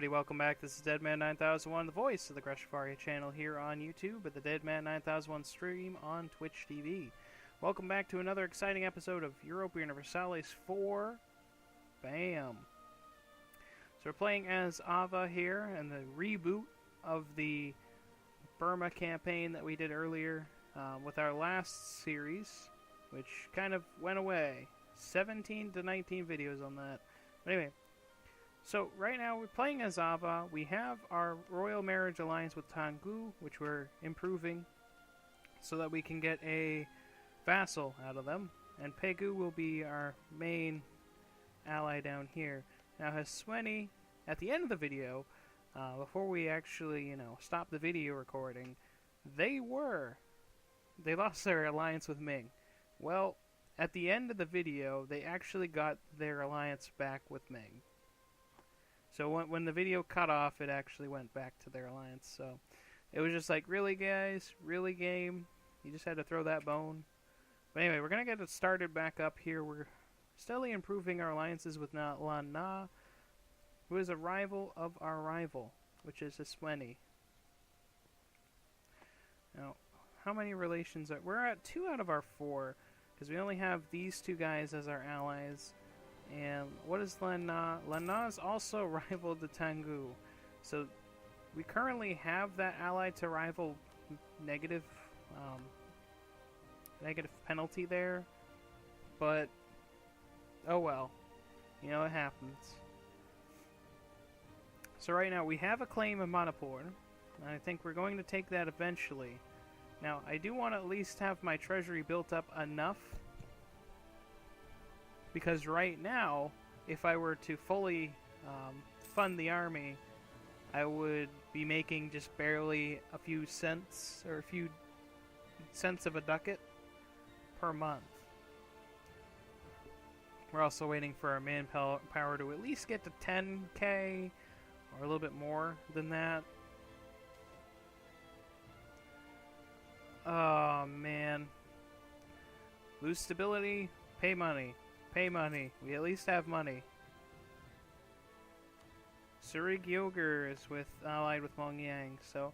everybody, welcome back. This is Deadman9001, the voice of the GrexofFaria Channel here on YouTube, at the Deadman9001 stream on Twitch TV. Welcome back to another exciting episode of Europa Universalis 4. Bam! So we're playing as Ava here, and the reboot of the Burma campaign that we did earlier with our last series, which kind of went away. 17 to 19 videos on that. But anyway, so right now we're playing as Ava. We have our royal marriage alliance with Tangu, which we're improving so that we can get a vassal out of them. And Pegu will be our main ally down here. Now Hasweni, at the end of the video, before we actually, stop the video recording, they lost their alliance with Ming. Well, at the end of the video, they actually got their alliance back with Ming. So when the video cut off, it actually went back to their alliance. So it was just like, really guys? Really game? You just had to throw that bone? But anyway, we're going to get it started back up here. We're steadily improving our alliances with Lan Na, who is a rival of our rival, which is Hasweni. Now, how many relations are... We're at 2 out of our 4, because we only have these 2 guys as our allies. And what is Lan Na? Lan Na is also rival to Tangu. So we currently have that ally to rival negative penalty there. But, oh well. It happens. So right now we have a claim in Manipur. And I think we're going to take that eventually. Now, I do want to at least have my treasury built up enough, because right now, if I were to fully fund the army, I would be making just barely a few cents, or a few cents of a ducat per month. We're also waiting for our manpower to at least get to 10k, or a little bit more than that. Oh man. Lose stability, pay money. Pay money. We at least have money. Surig Yoger is allied with Mong Yang, so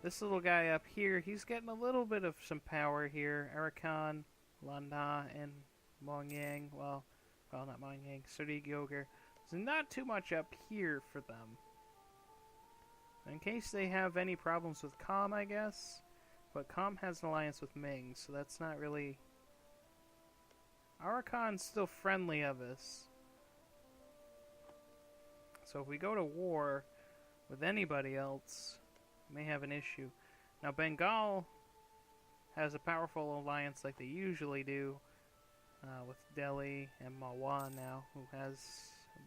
this little guy up here, he's getting a little bit of some power here. Arakan, Lan Na, and Mong Yang. Well, not Mong Yang. Surig Yoger. There's not too much up here for them. In case they have any problems with Com, I guess. But Com has an alliance with Ming, so that's not really... Arakan's still friendly of us. So if we go to war with anybody else, we may have an issue. Now Bengal has a powerful alliance like they usually do with Delhi and Malwan now, who has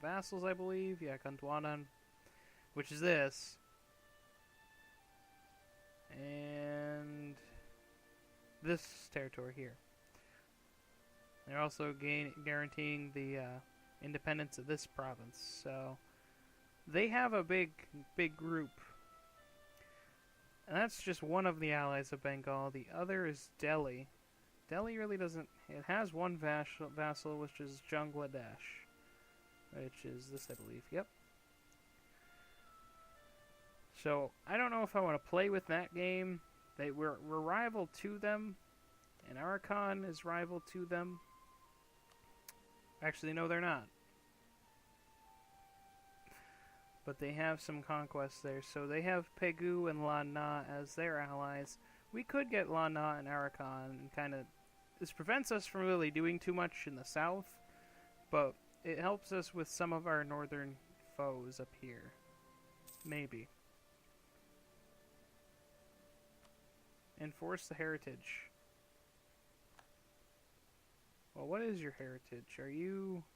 vassals, I believe. Yeah, Kandwanan, which is this. And this territory here. They're also guaranteeing the independence of this province. So they have a big group. And that's just one of the allies of Bengal. The other is Delhi. Delhi really doesn't... It has one vassal, which is Bangladesh. Which is this, I believe. Yep. So I don't know if I want to play with that game. We're rival to them. And Arakan is rival to them. Actually, no, they're not. But they have some conquests there. So they have Pegu and Lan Na as their allies. We could get Lan Na and Arakan and kind of... This prevents us from really doing too much in the south. But it helps us with some of our northern foes up here. Maybe. Enforce the heritage. Well, what is your heritage?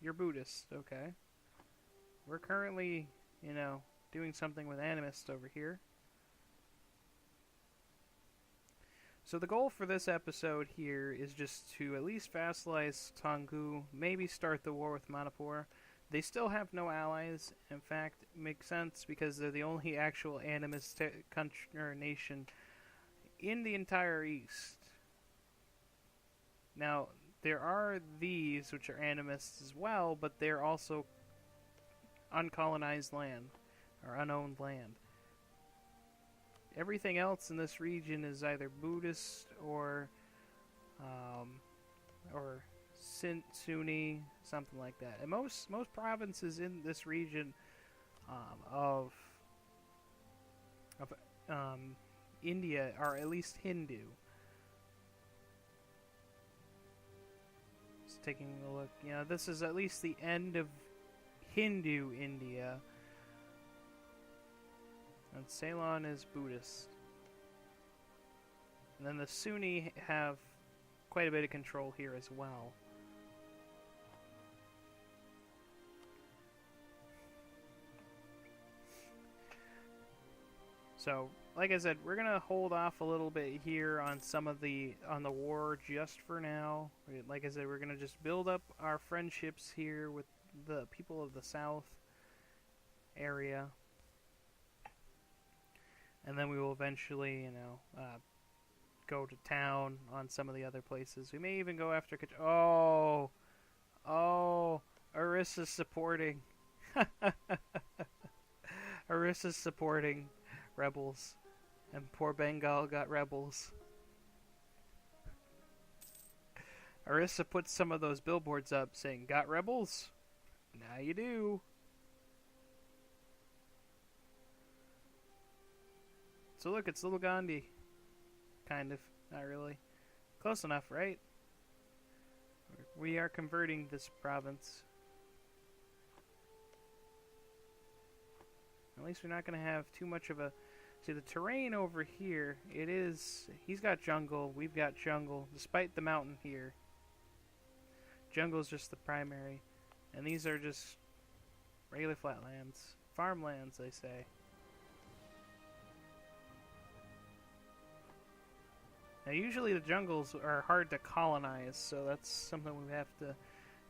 You're Buddhist, okay. We're currently, doing something with animists over here. So the goal for this episode here is just to at least vassalize Tangu, maybe start the war with Manipur. They still have no allies. In fact, it makes sense because they're the only actual animist country or nation in the entire East. Now, there are these, which are animists as well, but they're also uncolonized land. or unowned land. Everything else in this region is either Buddhist or Sunni, something like that. And most provinces in this region of India are at least Hindu. Just taking a look, you know, this is at least the end of Hindu India. And Ceylon is Buddhist. And then the Sunni have quite a bit of control here as well. So, like I said, we're gonna hold off a little bit here on on the war just for now. Like I said, we're gonna just build up our friendships here with the people of the south area, and then we will eventually, you know, go to town on some of the other places. We may even go after. Oh, Arissa's supporting. Arissa's supporting rebels, and poor Bengal got rebels. Arissa put some of those billboards up saying, "Got rebels? Now you do." So look, it's Little Gandhi. Kind of. Not really. Close enough, right? We are converting this province. At least we're not going to have too much of a... See, the terrain over here, it is... He's got jungle, we've got jungle, despite the mountain here. Jungle's just the primary. And these are just regular flatlands. Farmlands, they say. Now, usually the jungles are hard to colonize, so that's something we have to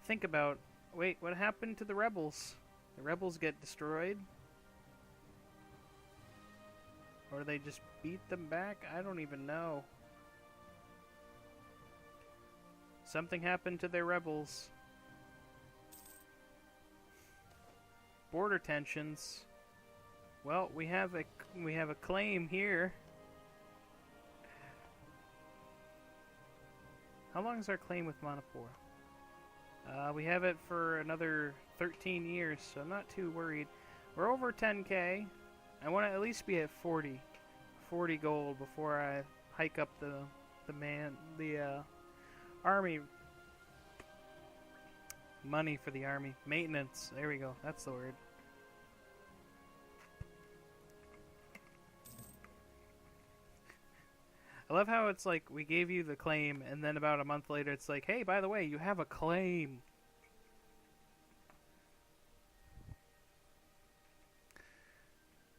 think about. Wait, what happened to the rebels? The rebels get destroyed? Or they just beat them back? I don't even know. Something happened to their rebels. Border tensions. Well, we have a claim here. How long is our claim with Manipur? We have it for another 13 years, so I'm not too worried. We're over 10k. I want to at least be at 40 gold before I hike up the army money for the army maintenance. There we go. That's the word. I love how it's like we gave you the claim, and then about a month later, it's like, hey, by the way, you have a claim.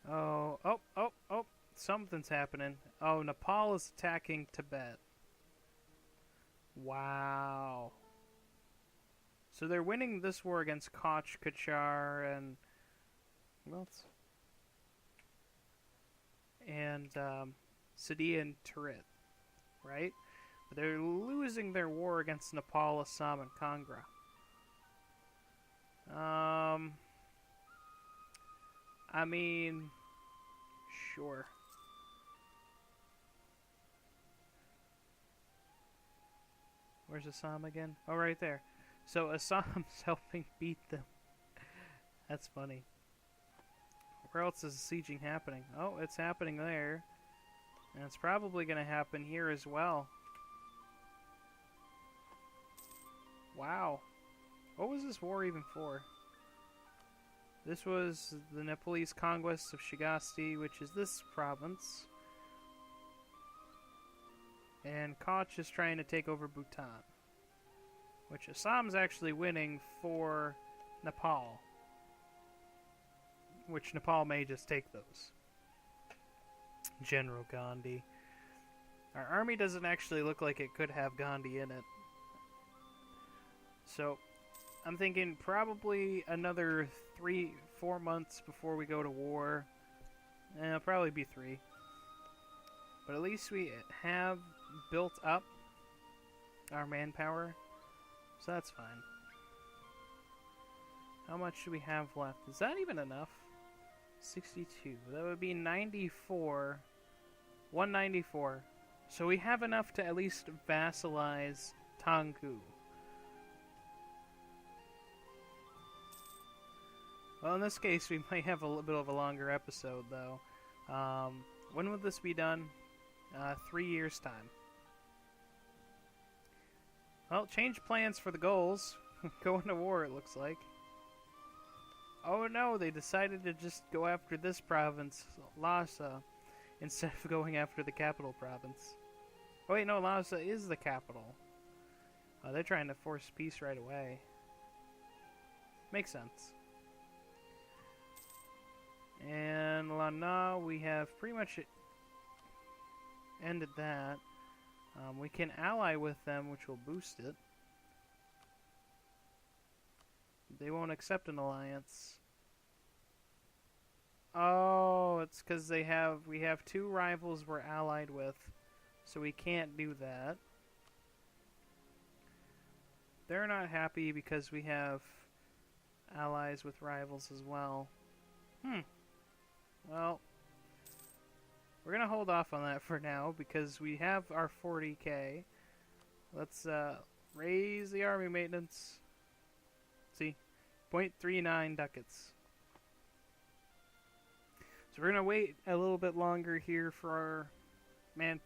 Oh, something's happening. Oh, Nepal is attacking Tibet. Wow. So they're winning this war against Koch, Kachar, and... Who else? And, Sidi and Turit. Right? But they're losing their war against Nepal, Assam, and Kangra. I mean... Sure. Where's Assam again? Oh, right there. So Assam's helping beat them. That's funny. Where else is the sieging happening? Oh, it's happening there. And it's probably going to happen here as well. Wow. What was this war even for? This was the Nepalese conquest of Shigasti, which is this province. And Koch is trying to take over Bhutan. Which Assam's actually winning for Nepal. Which Nepal may just take those. General Gandhi. Our army doesn't actually look like it could have Gandhi in it. So, I'm thinking probably another 3-4 months before we go to war. It'll probably be 3. But at least we have built up our manpower. So that's fine. How much do we have left? Is that even enough? 62. That would be 94. 194. So we have enough to at least vassalize Tanggu. Well, in this case, we might have a little bit of a longer episode, though. When would this be done? 3 years' time. Well, change plans for the goals. Going to war, it looks like. Oh no, they decided to just go after this province, Lhasa, instead of going after the capital province. Oh wait, no, Lhasa is the capital. They're trying to force peace right away. Makes sense. And Lana, we have pretty much ended that. We can ally with them, which will boost it. They won't accept an alliance. Oh, it's because we have 2 rivals we're allied with, so we can't do that. They're not happy because we have allies with rivals as well. Well, we're going to hold off on that for now because we have our 40k. Let's raise the army maintenance. See? 0.39 ducats. So we're going to wait a little bit longer here for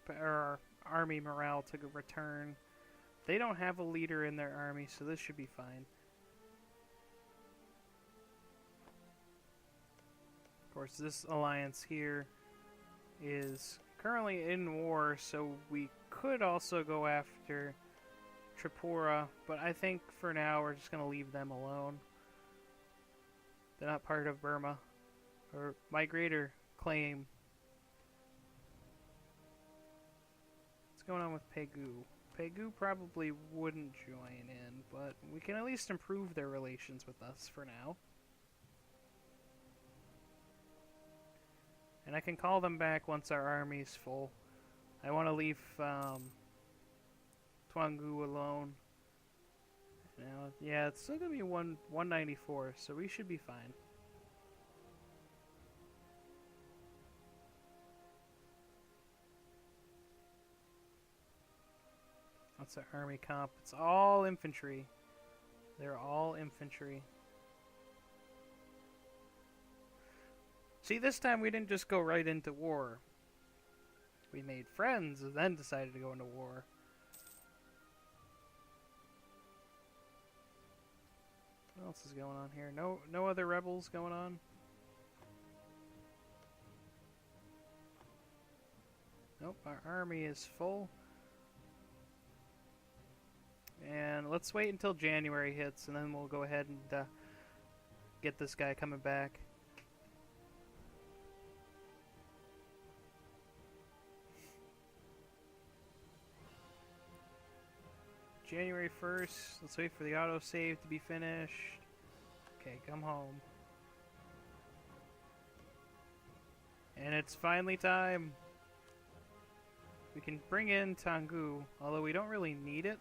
our army morale to return. They don't have a leader in their army, so this should be fine. Of course, this alliance here is currently in war, so we could also go after Tripura, but I think for now we're just going to leave them alone. They're not part of Burma. Or migrator claim. What's going on with Pegu? Pegu probably wouldn't join in, but we can at least improve their relations with us for now. And I can call them back once our army's full. I want to leave Twangu alone. Now, yeah, it's still going to be 194, so we should be fine. What's the army comp? It's all infantry. They're all infantry. See, this time we didn't just go right into war. We made friends and then decided to go into war. What else is going on here? No other rebels going on? Nope, our army is full. And let's wait until January hits, and then we'll go ahead and get this guy coming back. January 1st, let's wait for the autosave to be finished. Okay, come home. And it's finally time. We can bring in Tanggu, although we don't really need it.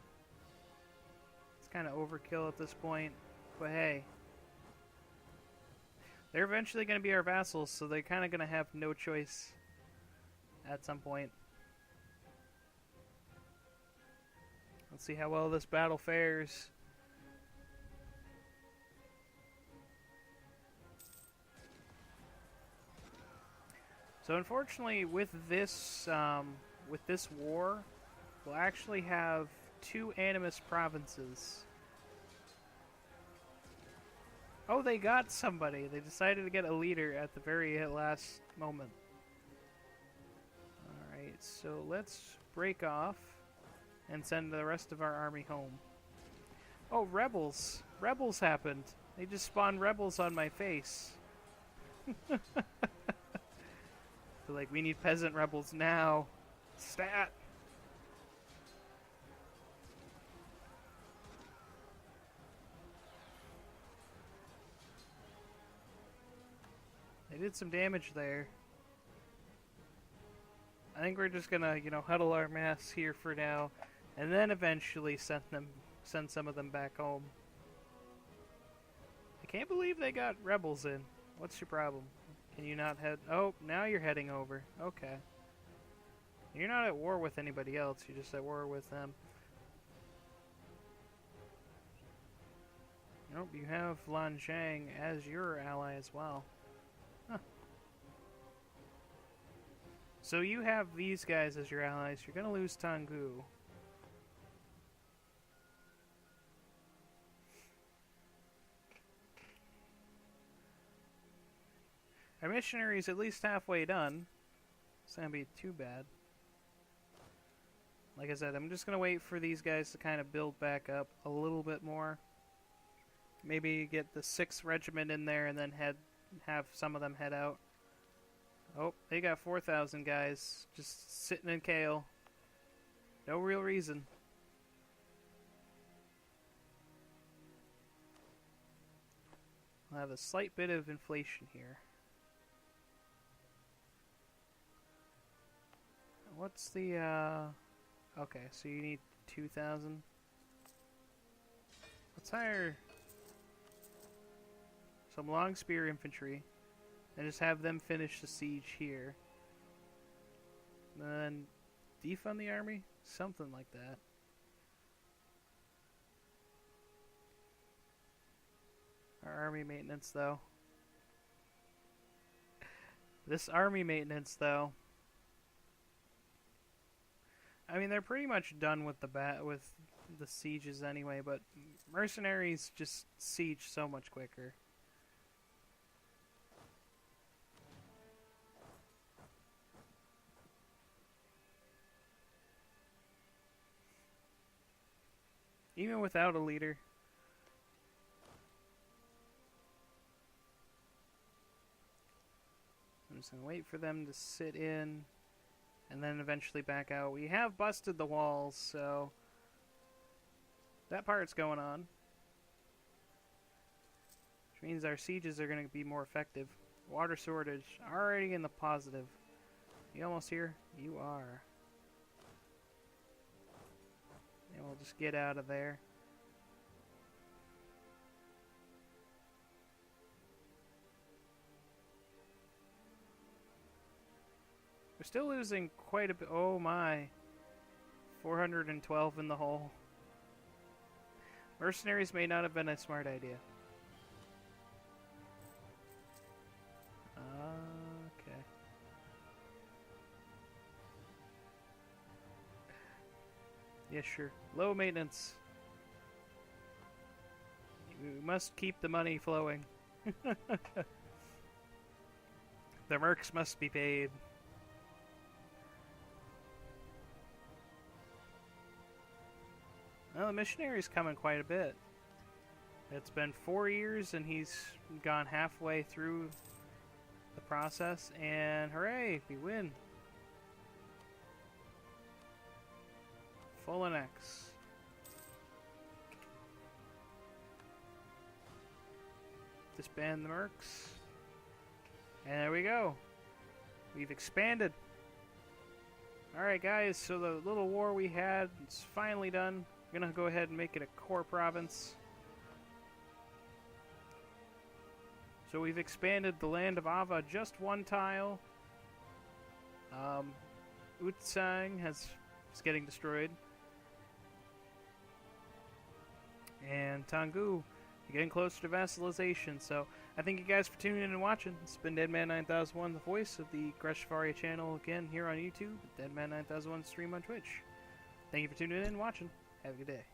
It's kind of overkill at this point, but hey. They're eventually going to be our vassals, so they're kind of going to have no choice at some point. Let's see how well this battle fares. So unfortunately, with this war, we'll actually have 2 animus provinces. Oh, they got somebody. They decided to get a leader at the very last moment. Alright, so let's break off and send the rest of our army home. Oh, rebels. Rebels happened. They just spawned rebels on my face. They're like, we need peasant rebels now. Stat! They did some damage there. I think we're just gonna, huddle our mass here for now, and then eventually send some of them back home. I can't believe they got rebels in. What's your problem? Can you not head... Oh, now you're heading over. Okay. You're not at war with anybody else, you're just at war with them. Nope, you have Lanzhang as your ally as well. Huh. So you have these guys as your allies. You're gonna lose Tanggu. Our missionary's at least halfway done. It's not gonna be too bad. Like I said, I'm just gonna wait for these guys to kind of build back up a little bit more. Maybe get the 6th Regiment in there and then have some of them head out. Oh, they got 4,000 guys just sitting in Kale. No real reason. I'll have a slight bit of inflation here. What's the, okay, so you need 2,000. Let's hire some long spear infantry and just have them finish the siege here. And then defund the army? Something like that. Our army maintenance, though. This army maintenance, though. I mean, they're pretty much done with the sieges anyway, but mercenaries just siege so much quicker. Even without a leader. I'm just gonna wait for them to sit in and then eventually back out. We have busted the walls, so that part's going on. Which means our sieges are going to be more effective. Water shortage, already in the positive. You almost here? You are. And we'll just get out of there. We're still losing quite a bit. Oh my. 412 in the hole. Mercenaries may not have been a smart idea. Okay. Yeah, sure. Low maintenance. We must keep the money flowing. The mercs must be paid. Well, the missionary's coming quite a bit. It's been 4 years and he's gone halfway through the process, and hooray, we win. Full annex. Disband the mercs. And there we go. We've expanded. Alright guys, so the little war we had is finally done. We're gonna go ahead and make it a core province. So we've expanded the land of Ava just one tile. Utsang is getting destroyed. And Tanggu, getting closer to vassalization. So I thank you guys for tuning in and watching. It's been Deadman9001, the voice of the GrexofFaria Channel, again here on YouTube, Deadman9001 stream on Twitch. Thank you for tuning in and watching. Have a good day.